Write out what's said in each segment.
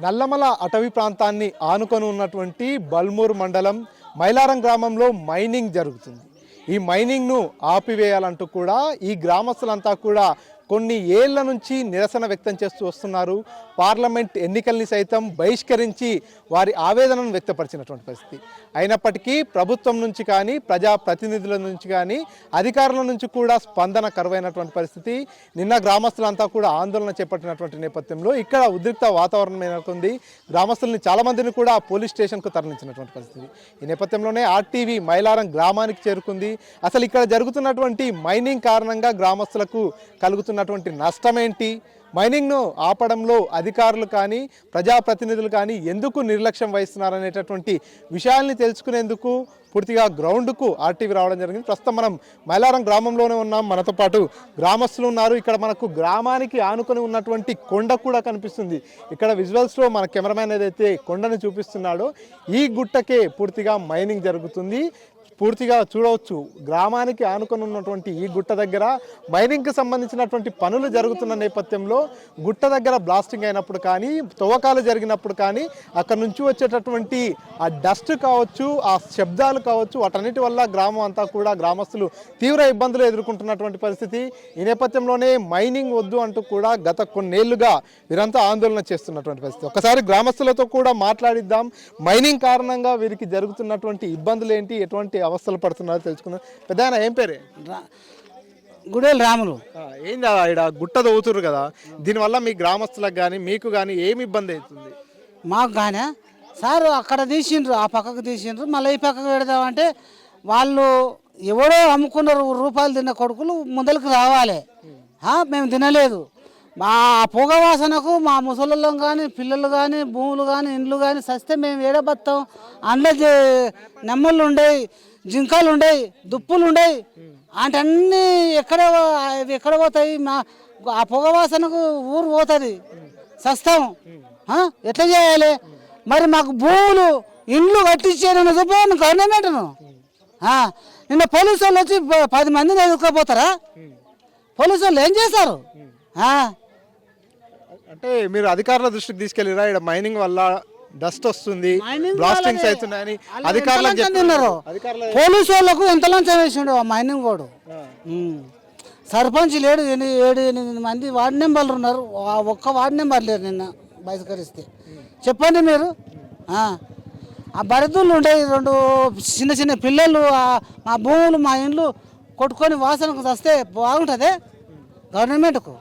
నల్లమల అటవీ ప్రాంతాన్ని ఆనుకొని ఉన్నటువంటి బల్మూరు మండలం మైలారం గ్రామంలో మైనింగ్ జరుగుతుంది. ఈ మైనింగ్ను ఆపివేయాలంటూ కూడా ఈ గ్రామస్తులంతా కూడా కొన్ని ఏళ్ల నుంచి నిరసన వ్యక్తం చేస్తూ వస్తున్నారు. పార్లమెంట్ ఎన్నికల్ని సైతం బహిష్కరించి వారి ఆవేదనను వ్యక్తపరిచినటువంటి పరిస్థితి. అయినప్పటికీ ప్రభుత్వం నుంచి కానీ ప్రజాప్రతినిధుల నుంచి కానీ అధికారుల నుంచి కూడా స్పందన కరువైనటువంటి పరిస్థితి. నిన్న గ్రామస్తులంతా కూడా ఆందోళన చేపట్టినటువంటి నేపథ్యంలో ఇక్కడ ఉద్రిక్త వాతావరణం నెలకొంది. గ్రామస్తుల్ని చాలామందిని కూడా పోలీస్ స్టేషన్కు తరలించినటువంటి పరిస్థితి. ఈ నేపథ్యంలోనే ఆర్టీవీ మైలారం గ్రామానికి చేరుకుంది. అసలు ఇక్కడ జరుగుతున్నటువంటి మైనింగ్ కారణంగా గ్రామస్తులకు కలుగుతున్నటువంటి నష్టమేంటి, మైనింగ్ను ఆపడంలో అధికారులు కానీ ప్రజాప్రతినిధులు కానీ ఎందుకు నిర్లక్ష్యం వహిస్తున్నారనేటటువంటి విషయాల్ని తెలుసుకునేందుకు పూర్తిగా గ్రౌండ్కు ఆర్టీవీ రావడం జరిగింది. ప్రస్తుతం మనం మైలారం గ్రామంలోనే ఉన్నాం. మనతో పాటు గ్రామస్తులు ఉన్నారు. ఇక్కడ మనకు గ్రామానికి ఆనుకొని ఉన్నటువంటి కొండ కూడా కనిపిస్తుంది. ఇక్కడ విజువల్స్లో మన కెమెరామ్యాన్ ఏదైతే కొండను చూపిస్తున్నాడో ఈ గుట్టకే పూర్తిగా మైనింగ్ జరుగుతుంది. పూర్తిగా చూడవచ్చు గ్రామానికి ఆనుకొని ఉన్నటువంటి ఈ గుట్ట దగ్గర మైనింగ్కి సంబంధించినటువంటి పనులు జరుగుతున్న నేపథ్యంలో గుట్ట దగ్గర బ్లాస్టింగ్ అయినప్పుడు కానీ తవ్వకాలు జరిగినప్పుడు కానీ అక్కడ నుంచి వచ్చేటటువంటి ఆ డస్ట్ కావచ్చు, ఆ శబ్దాలు కావచ్చు, వాటన్నిటి వల్ల గ్రామం అంతా కూడా గ్రామస్తులు తీవ్ర ఇబ్బందులు ఎదుర్కొంటున్నటువంటి పరిస్థితి. ఈ నేపథ్యంలోనే మైనింగ్ వద్దు అంటూ కూడా గత కొన్నేళ్లుగా వీరంతా ఆందోళన చేస్తున్నటువంటి పరిస్థితి. ఒకసారి గ్రామస్తులతో కూడా మాట్లాడిద్దాం. మైనింగ్ కారణంగా వీరికి జరుగుతున్నటువంటి ఇబ్బందులు ఏంటి, ఎటువంటి అవస్థలు పడుతున్నారో తెలుసుకుందాం. పెద్ద ఏం పేరే? గుడేలు రాములు. ఏంది ఇక్కడ గుట్ట తవ్వుతురు కదా, దీనివల్ల మీ గ్రామస్తులకు కానీ మీకు కానీ ఏమి ఇబ్బంది అవుతుంది? మాకు కానీ సార్ అక్కడ తీసిండ్రు, ఆ పక్కకు తీసిండ్రు, మళ్ళీ ఈ పక్కకు పెడదామంటే వాళ్ళు ఎవడో అమ్ముకున్నారు రూపాయలు తిన్న కొడుకులు ముందరికి రావాలి. మేము తినలేదు. మా పొగ వాసనకు మా ముసలిళ్ళం కానీ పిల్లలు కానీ భూములు కానీ ఇండ్లు కానీ సస్తే మేము ఏడబత్తాం. అందులో నెమ్మళ్ళు ఉండేవి, జింకలు ఉండేవి, దుప్పులు ఉండేవి. అంటే అన్నీ ఎక్కడ పోతాయి? మా ఆ పొగ వాసనకు ఊరు పోతుంది, సస్తాం. ఎట్లా చేయాలి మరి? మాకు భూములు ఇండ్లు కట్టించేయను చెప్పాను గవర్నమెంట్ను. నిన్న పోలీసు వాళ్ళు వచ్చి 10 మందిని ఎదుర్కోపోతారా? పోలీసు వాళ్ళు ఏం చేస్తారు? అంటే మీరు అధికారుల దృష్టికి తీసుకెళ్ళిరా ఇక్కడ మైనింగ్ వల్ల డస్ట్ వస్తుంది, బ్లాస్టింగ్స్ అవుతున్నాయని అధికారులకు చెప్తున్నారు. పోలీసు వాళ్ళకు ఎంత లంచం వేసిండు ఆ మైనింగ్ వాడు. సర్పంచ్ లేడు, 7-8 మంది వార్డు నెంబర్లు ఉన్నారు. ఒక్క వార్డు నెంబర్ లేరు నిన్న బహిష్కరిస్తే. చెప్పండి మీరు. ఆ బరిదులు ఉండే 2 చిన్న పిల్లలు మా భూములు మా ఇండ్లు కొట్టుకొని వాసనకు వస్తే బాగుంటుంది గవర్నమెంట్కు.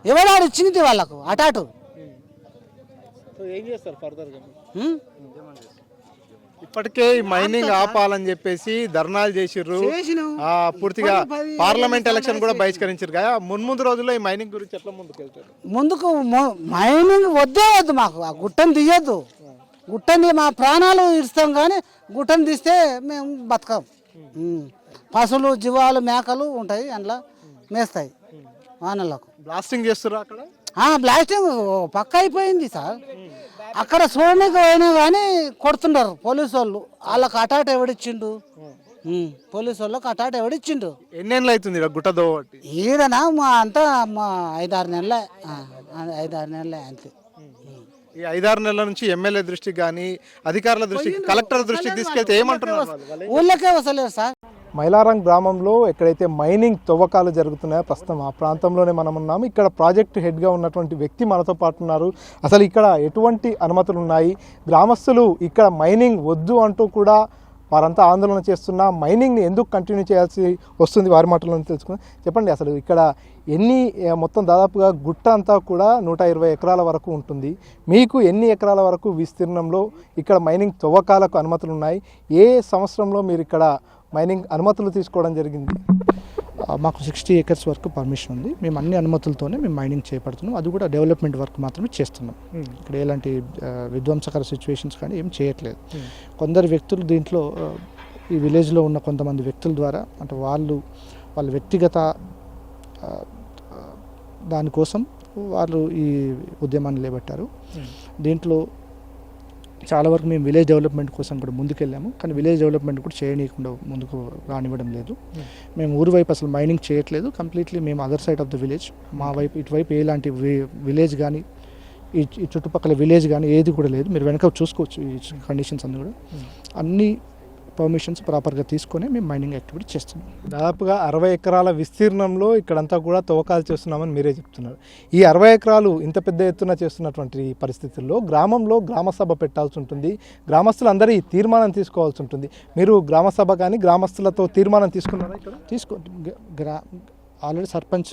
ఎవడాడు ఇచ్చింది వాళ్ళకు అటాటు. ఏం చేస్తారు ఫర్దర్గా? ఇప్పటికే మైనింగ్ ఆపాలని చెప్పేసి ధర్నాలు చేసిర్రు. పూర్తిగా పార్లమెంట్ ఎలక్షన్ కూడా బహిష్కరించారు కదా. ముందు రోజుల్లో ఈ మైనింగ్ గురించి ఎట్లా ముందుకెళ్తారు? ముందుకు మైనింగ్ వద్దు మాకు. ఆ గుట్టను తీయద్దు. గుట్టని మా ప్రాణాలు ఇస్తాం కానీ గుట్టను తీస్తే మేము బతకం. పశువులు జీవాలు మేకలు ఉంటాయి, అందులో మేస్తాయి వానలకు. బ్లాస్టింగ్ చేస్తున్నారు అక్కడ. బ్లాస్టింగ్ పక్క అయిపోయింది సార్. అక్కడ చూడడానికి పోయినా కానీ కొడుతున్నారు పోలీసు వాళ్ళు. వాళ్ళకి అటాట్ ఎవడిచ్చిండు? పోలీసు వాళ్ళకి అటాట్ ఎవడిచ్చిండు? ఎన్నేళ్ళు అవుతుంది గుట్ట దోవట్టి? ఈడనా మా అంతా మా 5-6 నెలలే. 5-6 నెలలే అంతే. ఈ 5-6 నెలల నుంచి ఎమ్మెల్యే దృష్టికి కానీ అధికారుల దృష్టికి, కలెక్టర్ దృష్టికి తీసుకెళ్తే ఏమంటున్నారు? ఊళ్ళకే వస్తలేరు సార్. మైలారం గ్రామంలో ఎక్కడైతే మైనింగ్ తవ్వకాలు జరుగుతున్నాయో ప్రస్తుతం ఆ ప్రాంతంలోనే మనం ఉన్నాము. ఇక్కడ ప్రాజెక్టు హెడ్గా ఉన్నటువంటి వ్యక్తి మనతో పాటు ఉన్నారు. అసలు ఇక్కడ ఎటువంటి అనుమతులు ఉన్నాయి, గ్రామస్తులు ఇక్కడ మైనింగ్ వద్దు అంటూ కూడా వారంతా ఆందోళన చేస్తున్నా మైనింగ్ని ఎందుకు కంటిన్యూ చేయాల్సి వస్తుంది, వారి మాటల్లో తెలుసుకుని చెప్పండి. అసలు ఇక్కడ మొత్తం దాదాపుగా గుట్ట అంతా కూడా 120 ఎకరాల వరకు ఉంటుంది. మీకు ఎన్ని ఎకరాల వరకు విస్తీర్ణంలో ఇక్కడ మైనింగ్ తవ్వకాలకు అనుమతులు ఉన్నాయి? ఏ సంవత్సరంలో మీరు ఇక్కడ మైనింగ్ అనుమతులు తీసుకోవడం జరిగింది? మాకు 60 acres వరకు పర్మిషన్ ఉంది. మేము అన్ని అనుమతులతోనే మేము మైనింగ్ చేపడుతున్నాం. అది కూడా డెవలప్మెంట్ వర్క్ మాత్రమే చేస్తున్నాం. ఇక్కడ ఎలాంటి విధ్వంసకర సిచ్యువేషన్స్ కానీ ఏం చేయట్లేదు. కొందరు వ్యక్తులు దీంట్లో ఈ విలేజ్లో ఉన్న కొంతమంది వ్యక్తుల ద్వారా అంటే వాళ్ళ వ్యక్తిగత దానికోసం వాళ్ళు ఈ ఉద్యమాన్ని చేపట్టారు. దీంట్లో చాలా వరకు మేము విలేజ్ డెవలప్మెంట్ కోసం కూడా ముందుకెళ్ళాము, కానీ విలేజ్ డెవలప్మెంట్ కూడా చేయనీయకుండా ముందుకు రానివ్వడం లేదు. మేము ఊరు వైపు అసలు మైనింగ్ చేయట్లేదు. కంప్లీట్లీ మేము other side of the village, మా వైపు ఇటువైపు ఎలాంటి విలేజ్ కానీ ఈ చుట్టుపక్కల విలేజ్ కానీ ఏది కూడా లేదు. మీరు వెనక చూసుకోవచ్చు ఈ కండిషన్స్ అన్నీ కూడా. అన్ని పర్మిషన్స్ ప్రాపర్గా తీసుకొని మేము మైనింగ్ యాక్టివిటీ చేస్తున్నాం. దాదాపుగా 60 ఎకరాల విస్తీర్ణంలో ఇక్కడంతా కూడా తవ్వకాలు చేస్తున్నామని మీరే చెప్తున్నారు. ఈ 60 ఎకరాలు ఇంత పెద్ద ఎత్తున చేస్తున్నటువంటి ఈ పరిస్థితుల్లో గ్రామంలో గ్రామసభ పెట్టాల్సి ఉంటుంది, గ్రామస్తులందరూ ఈ తీర్మానం తీసుకోవాల్సి ఉంటుంది. మీరు గ్రామసభ కానీ గ్రామస్తులతో తీర్మానం తీసుకున్నారా? ఇక్కడ ఆల్రెడీ సర్పంచ్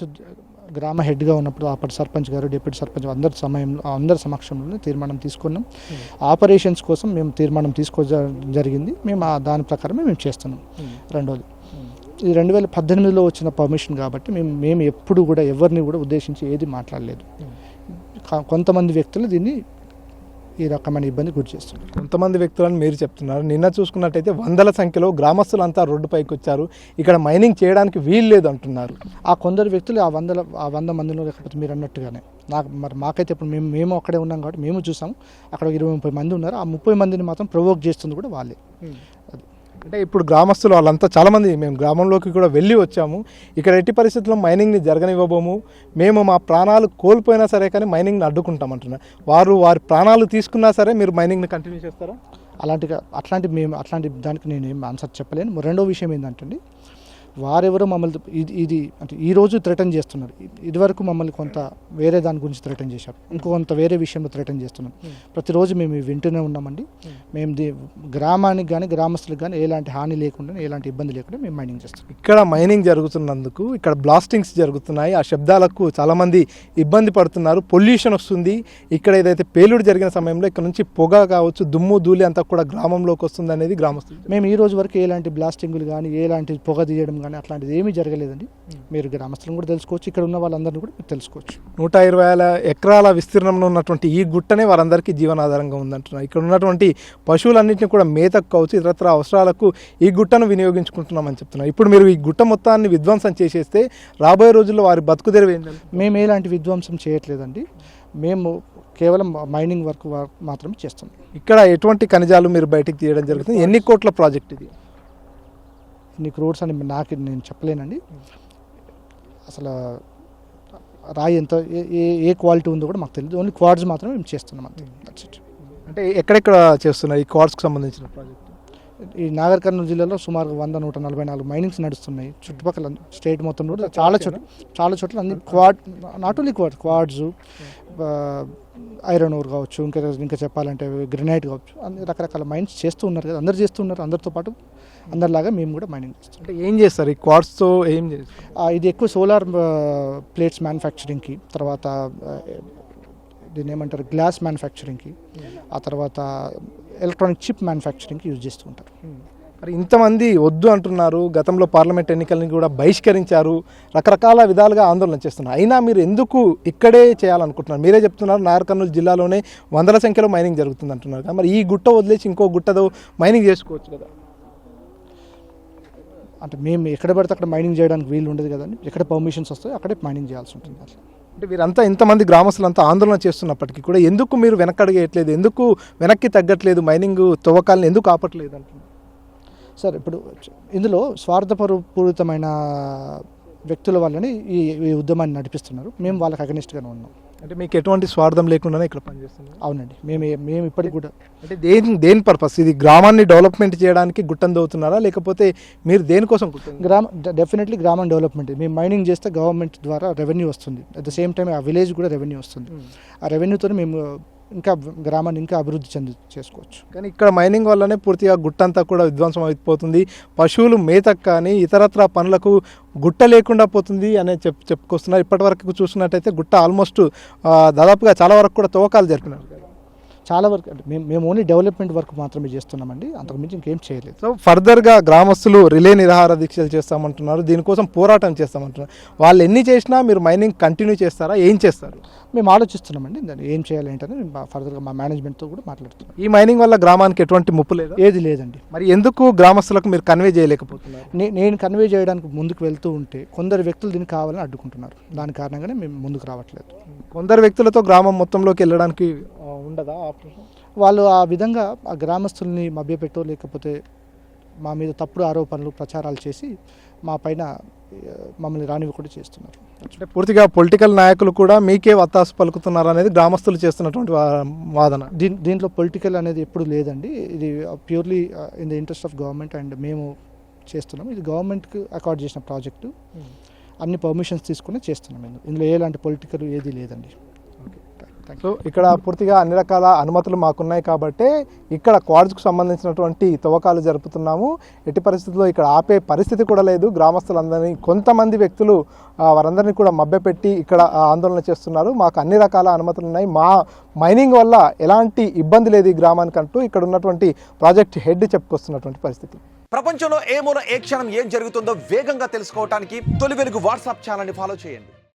గ్రామ హెడ్గా ఉన్నప్పుడు అప్పటి సర్పంచ్ గారు, డిప్యూటీ సర్పంచ్ అందరి సమక్షంలో తీర్మానం తీసుకున్నాం. ఆపరేషన్స్ కోసం మేము తీర్మానం జరిగింది. మేము దాని ప్రకారమే మేము చేస్తున్నాం. రెండోది, ఇది 2018లో వచ్చిన పర్మిషన్ కాబట్టి మేము ఎప్పుడు కూడా ఎవరిని కూడా ఉద్దేశించి ఏది మాట్లాడలేదు. కొంతమంది వ్యక్తులు దీన్ని ఈ రకమైన ఇబ్బంది గురి చేస్తున్నారు. కొంతమంది వ్యక్తులను మీరు చెప్తున్నారు. నిన్న చూసుకున్నట్టయితే వందల సంఖ్యలో గ్రామస్తులంతా రోడ్డుపైకి వచ్చారు, ఇక్కడ మైనింగ్ చేయడానికి వీలు లేదు అంటున్నారు. ఆ కొందరు వ్యక్తులు ఆ 100 మందిలో, లేకపోతే మీరు అన్నట్టుగానే మాకైతే ఇప్పుడు మేము అక్కడే ఉన్నాం కాబట్టి మేము చూసాము. అక్కడ 20-30 మంది ఉన్నారు. ఆ 30 మందిని మాత్రం ప్రొవోక్ చేస్తుంది కూడా వాళ్ళే. అంటే ఇప్పుడు గ్రామస్తులు వాళ్ళంతా చాలామంది మేము గ్రామంలోకి కూడా వెళ్ళి వచ్చాము. ఇక్కడ ఎట్టి పరిస్థితుల్లో మైనింగ్ని జరగనివ్వబోము, మేము మా ప్రాణాలు కోల్పోయినా సరే కానీ మైనింగ్ని అడ్డుకుంటామంటున్నారు. వారి ప్రాణాలు తీసుకున్నా సరే మీరు మైనింగ్ని కంటిన్యూ చేస్తారా? అట్లాంటి దానికి నేను ఏం ఆన్సర్ చెప్పలేను. రెండో విషయం ఏంటంటే వారెవరో మమ్మల్ని ఇది అంటే ఈరోజు థ్రెటన్ చేస్తున్నారు. ఇదివరకు మమ్మల్ని కొంత వేరే దాని గురించి థ్రెటన్ చేశారు, ఇంకొంత వేరే విషయంలో థ్రెటన్ చేస్తున్నారు. ప్రతిరోజు మేము వింటూనే ఉన్నామండి. మేము గ్రామానికి కానీ గ్రామస్తులకు కానీ ఎలాంటి హాని లేకుండా, ఎలాంటి ఇబ్బంది లేకుండా మేము మైనింగ్ చేస్తున్నాం. ఇక్కడ మైనింగ్ జరుగుతున్నందుకు ఇక్కడ బ్లాస్టింగ్స్ జరుగుతున్నాయి. ఆ శబ్దాలకు చాలామంది ఇబ్బంది పడుతున్నారు. పొల్యూషన్ వస్తుంది. ఇక్కడ ఏదైతే పేలుడు జరిగిన సమయంలో ఇక్కడ నుంచి పొగ కావచ్చు, దుమ్ము ధూళి అంతా కూడా గ్రామంలోకి వస్తుంది అనేది గ్రామస్తులు. మేము ఈ రోజు వరకు ఎలాంటి బ్లాస్టింగ్లు కానీ ఎలాంటి పొగ తీయడం కానీ అట్లాంటిది ఏమీ జరగలేదండి. మీరు గ్రామస్తులను కూడా తెలుసుకోవచ్చు, ఇక్కడ ఉన్న వాళ్ళందరినీ కూడా మీరు తెలుసుకోవచ్చు. 120 ఎకరాల విస్తీర్ణంలో ఉన్నటువంటి ఈ గుట్టనే వారందరికీ జీవనాధారంగా ఉందంటున్నారు. ఇక్కడ ఉన్నటువంటి పశువులన్నింటినీ కూడా మేతకు కావచ్చు, ఇతరత్ర అవసరాలకు ఈ గుట్టను వినియోగించుకుంటున్నామని చెప్తున్నారు. ఇప్పుడు మీరు ఈ గుట్ట మొత్తాన్ని విధ్వంసం చేసేస్తే రాబోయే రోజుల్లో వారి బతుకుదెరువు ఏంటంటే? మేము ఎలాంటి విధ్వంసం చేయట్లేదండి. మేము కేవలం మైనింగ్ వర్క్ మాత్రమే చేస్తున్నాం. ఇక్కడ ఎటువంటి ఖనిజాలు మీరు బయటికి తీయడం జరుగుతుంది? ఎన్ని కోట్ల ప్రాజెక్ట్ ఇది? ఇన్ని క్రోడ్స్ అని నేను చెప్పలేనండి. అసలు రాయి ఎంత ఏ క్వాలిటీ ఉందో కూడా మాకు తెలియదు. ఓన్లీ క్వాడ్స్ మాత్రమే మేము చేస్తున్నాం అంతే. అంటే ఎక్కడెక్కడ చేస్తున్నారు ఈ క్వాడ్స్కి సంబంధించిన ప్రాజెక్ట్? ఈ నాగర్ కర్నూలు జిల్లాలో సుమారు 100-144 మైనింగ్స్ నడుస్తున్నాయి. చుట్టుపక్కల స్టేట్ మొత్తంలో చాలా చోట్ల అన్ని not only quads, iron ore కావచ్చు, ఇంకా చెప్పాలంటే గ్రెనైట్ కావచ్చు, అన్ని రకరకాల మైన్స్ చేస్తూ ఉన్నారు కదా. అందరు చేస్తూ ఉన్నారు. అందరితో పాటు అందరిలాగా మేము కూడా మైనింగ్ చేస్తాం. అంటే ఏం చేస్తారు ఈ క్వాడ్స్తో? ఏం చేస్తారు? ఇది ఎక్కువ సోలార్ ప్లేట్స్ మ్యానుఫ్యాక్చరింగ్కి, తర్వాత దీన్ని ఏమంటారు గ్లాస్ మ్యానుఫ్యాక్చరింగ్కి, ఆ తర్వాత ఎలక్ట్రానిక్ చిప్ మ్యానుఫ్యాక్చరింగ్కి యూజ్ చేస్తూ ఉంటారు. మరి ఇంతమంది వద్దు అంటున్నారు. గతంలో పార్లమెంట్ ఎన్నికలను కూడా బహిష్కరించారు, రకరకాల విధాలుగా ఆందోళన చేస్తున్నారు. అయినా మీరు ఎందుకు ఇక్కడే చేయాలనుకుంటున్నారు? మీరే చెప్తున్నారు నాగర్ కర్నూలు జిల్లాలోనే వందల సంఖ్యలో మైనింగ్ జరుగుతుంది అంటున్నారు. మరి ఈ గుట్ట వదిలేసి ఇంకో గుట్టతో మైనింగ్ చేసుకోవచ్చు కదా? అంటే మేము ఎక్కడ పడితే అక్కడ మైనింగ్ చేయడానికి వీలు ఉండదు కదండి. ఎక్కడ పర్మిషన్స్ వస్తాయో అక్కడే మైనింగ్ చేయాల్సి ఉంటుంది. అట్లా అంటే వీరంతా ఇంతమంది గ్రామస్తులంతా ఆందోళన చేస్తున్నప్పటికీ కూడా ఎందుకు మీరు వెనకడగేయట్లేదు? ఎందుకు వెనక్కి తగ్గట్లేదు? మైనింగ్ తవ్వకాలను ఎందుకు ఆపట్లేదు అంటున్నారు? సార్, ఇప్పుడు ఇందులో స్వార్థపూరితమైన వ్యక్తుల వల్లనే ఈ ఉద్యమాన్ని నడిపిస్తున్నారు. మేము వాళ్ళకి అగనిస్ట్గానే ఉన్నాం. అంటే మీకు ఎటువంటి స్వార్థం లేకుండానే ఇక్కడ పనిచేస్తున్నారు? అవునండి. మేము ఇప్పటికి కూడా అంటే దేని పర్పస్? ఇది గ్రామాన్ని డెవలప్మెంట్ చేయడానికి గుట్టను తవ్వుతున్నారా, లేకపోతే మీరు దేనికోసం? డెఫినెట్లీ గ్రామం డెవలప్మెంట్. మేము మైనింగ్ చేస్తే గవర్నమెంట్ ద్వారా రెవెన్యూ వస్తుంది. అట్ ద సేమ్ టైం ఆ విలేజ్ కూడా రెవెన్యూ వస్తుంది. ఆ రెవెన్యూతో మేము ఇంకా గ్రామాన్ని ఇంకా అభివృద్ధి చేసుకోవచ్చు. కానీ ఇక్కడ మైనింగ్ వల్లనే పూర్తిగా గుట్టంతా కూడా విధ్వంసం అయిపోతుంది. పశువులు మేతకు కానీ ఇతరత్ర పనులకు గుట్ట లేకుండా పోతుంది అనే చెప్పుకొస్తున్నారు. ఇప్పటి వరకు చూసినట్టయితే గుట్ట ఆల్మోస్ట్ దాదాపుగా చాలా వరకు కూడా తవ్వకాలు జరిపినారు. చాలా వరకు అంటే మేము ఓన్లీ డెవలప్మెంట్ వర్క్ మాత్రమే చేస్తున్నామండి. అంతకుమించి ఇంకేం చేయలేదు. సో ఫర్దర్గా గ్రామస్తులు రిలే నిరాహార దీక్షలు చేస్తామంటున్నారు, దీనికోసం పోరాటం చేస్తామంటున్నారు. వాళ్ళు ఎన్ని చేసినా మీరు మైనింగ్ కంటిన్యూ చేస్తారా? ఏం చేస్తారు? మేము ఆలోచిస్తున్నామండి దాన్ని ఏం చేయాలి ఏంటని. ఫర్దర్గా మా మేనేజ్మెంట్తో కూడా మాట్లాడుతున్నాం. ఈ మైనింగ్ వల్ల గ్రామానికి ఎటువంటి ముప్పు లేదు? ఏది లేదండి. మరి ఎందుకు గ్రామస్తులకు మీరు కన్వే చేయలేకపోతున్నారు? నేను కన్వే చేయడానికి ముందుకు వెళ్తూ ఉంటే కొందరు వ్యక్తులు దీన్ని కావాలని అడ్డుకుంటున్నారు. దాని కారణంగానే మేము ముందుకు రావట్లేదు. కొందరు వ్యక్తులతో గ్రామం మొత్తంలోకి వెళ్ళడానికి ఉండదా? వాళ్ళు ఆ విధంగా ఆ గ్రామస్తుల్ని మభ్యపెట్టో లేకపోతే మా మీద తప్పుడు ఆరోపణలు ప్రచారాలు చేసి మా పైన మమ్మల్ని రానివ్వకుండా చేస్తున్నారు. అంటే పూర్తిగా పొలిటికల్ నాయకులు కూడా మీకే వత్తాసు పలుకుతున్నారు అనేది గ్రామస్తులు చేస్తున్నటువంటి వాదన. దీంట్లో పొలిటికల్ అనేది ఎప్పుడు లేదండి. ఇది purely in the interest of government and మేము చేస్తున్నాం. ఇది గవర్నమెంట్కి అకార్డ్ చేసిన ప్రాజెక్టు. అన్ని పర్మిషన్స్ తీసుకుని చేస్తున్నాం. ఇందులో ఎలాంటి పొలిటికల్ ఏది లేదండి. సో ఇక్కడ పూర్తిగా అన్ని రకాల అనుమతులు మాకున్నాయి కాబట్టి ఇక్కడ క్వాడ్స్కు సంబంధించినటువంటి తవ్వకాలు జరుపుతున్నాము. ఎట్టి పరిస్థితుల్లో ఇక్కడ ఆపే పరిస్థితి కూడా లేదు. గ్రామస్తులందరినీ కొంతమంది వ్యక్తులు వారందరినీ కూడా మభ్యపెట్టి ఇక్కడ ఆందోళన చేస్తున్నారు. మాకు అన్ని రకాల అనుమతులు ఉన్నాయి, మా మైనింగ్ వల్ల ఎలాంటి ఇబ్బంది లేదు ఈ గ్రామానికంటూ ఇక్కడ ఉన్నటువంటి ప్రాజెక్ట్ హెడ్ చెప్పుకొస్తున్నటువంటి పరిస్థితి. ప్రపంచంలో ఏ మూల ఏ క్షణం ఏం జరుగుతుందో వేగంగా తెలుసుకోవడానికి తొలి వెలుగు వాట్సాప్ ఛానల్ని ఫాలో చేయండి.